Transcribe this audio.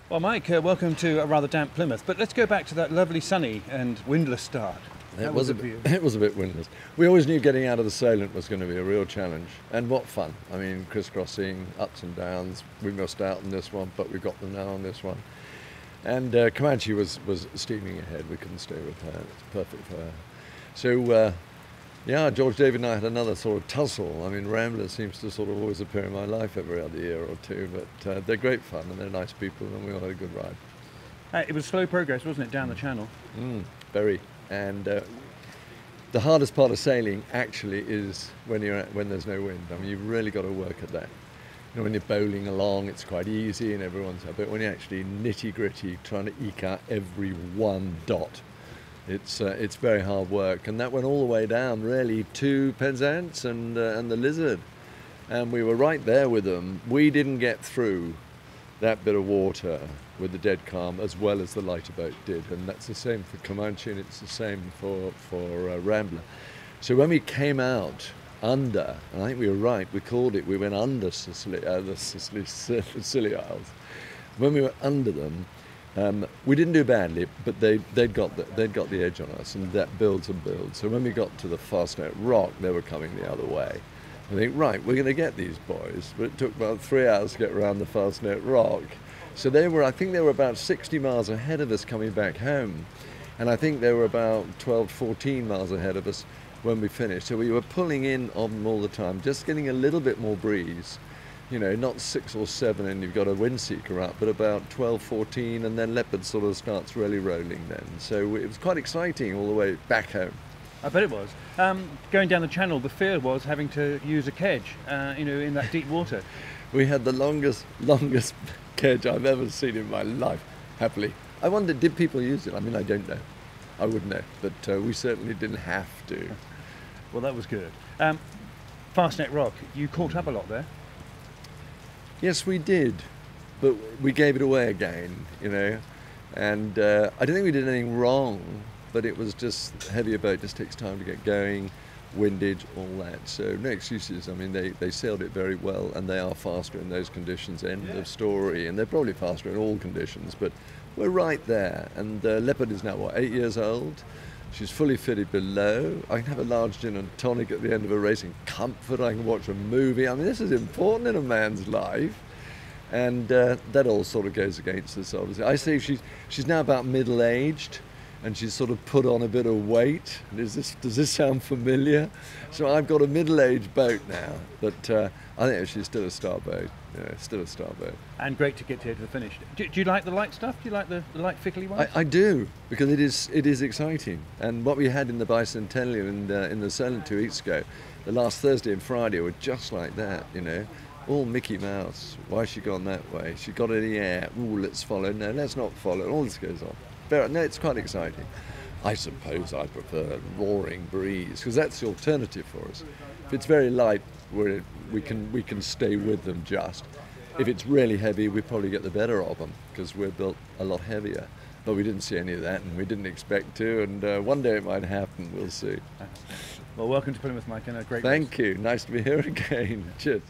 Well, Mike, welcome to a rather damp Plymouth, but let's go back to that lovely sunny and windless start. It was a bit windless. We always knew getting out of the Salient was going to be a real challenge, and what fun. I mean, crisscrossing, ups and downs. We missed out on this one, but we got them now on this one. And Comanche was steaming ahead. We couldn't stay with her. It's perfect for her. So, yeah, George David and I had another sort of tussle. I mean, Rambler seems to sort of always appear in my life every other year or two, but they're great fun and they're nice people, and we all had a good ride. It was slow progress, wasn't it, down the channel? Very. And the hardest part of sailing actually is when there's no wind. I mean, you've really got to work at that. You know, when you're bowling along, it's quite easy and everyone's happy. But when you're actually nitty-gritty, trying to eke out every one dot, it's very hard work. And that went all the way down, really, to Penzance and the Lizard. And we were right there with them. We didn't get through that bit of water with the dead calm as well as the lighter boat did, and that's the same for Comanche and it's the same for Rambler. So when we came out under, and I think we were right, we called it, we went under the Scilly Isles. When we were under them, we didn't do badly, but they'd got the edge on us, and that builds and builds. So when we got to the Fastnet Rock, they were coming the other way. I think, right, we're going to get these boys, but it took about 3 hours to get around the Fastnet Rock. So I think they were about 60 miles ahead of us coming back home. And I think they were about 12, 14 miles ahead of us when we finished. So we were pulling in on them all the time, just getting a little bit more breeze. You know, not 6 or 7 and you've got a wind seeker up, but about 12, 14, and then Leopard sort of starts really rolling then. So it was quite exciting all the way back home. I bet it was. Going down the channel, the fear was having to use a kedge, in that deep water. We had the longest kedge I've ever seen in my life, happily. I wonder, did people use it? I mean, I don't know. I wouldn't know, but we certainly didn't have to. Well, that was good. Fastnet Rock, you caught up a lot there. Yes, we did, but we gave it away again, and I don't think we did anything wrong, but it was just heavier boat, just takes time to get going, windage, all that. So no excuses. I mean, they sailed it very well, and they are faster in those conditions, end of story, and they're probably faster in all conditions, but we're right there. And Leopard is now, 8 years old? She's fully fitted below. I can have a large gin and tonic at the end of a race in comfort. I can watch a movie. I mean, this is important in a man's life. And that all sort of goes against us, obviously. I say she's now about middle-aged, and she's sort of put on a bit of weight. Does this sound familiar? So I've got a middle-aged boat now, but I think she's still a star boat. Yeah, still a star boat. And great to get here to the finish. Do you like the light stuff? Do you like the light fickly ones? I do, because it is exciting. And what we had in the Bicentennial and in the Salient 2 weeks ago, the last Thursday and Friday were just like that, all Mickey Mouse. Why has she gone that way? She got in the air. Ooh, let's follow. No, let's not follow. All this goes on. No, it's quite exciting. I suppose I prefer roaring breeze, because that's the alternative for us. If it's very light, we can stay with them just. If it's really heavy, we probably get the better of them, because we're built a lot heavier. But we didn't see any of that, and we didn't expect to, and one day it might happen, we'll see. Well, welcome to Plymouth, Mike, and a great Thank you. Nice to be here again. Cheers.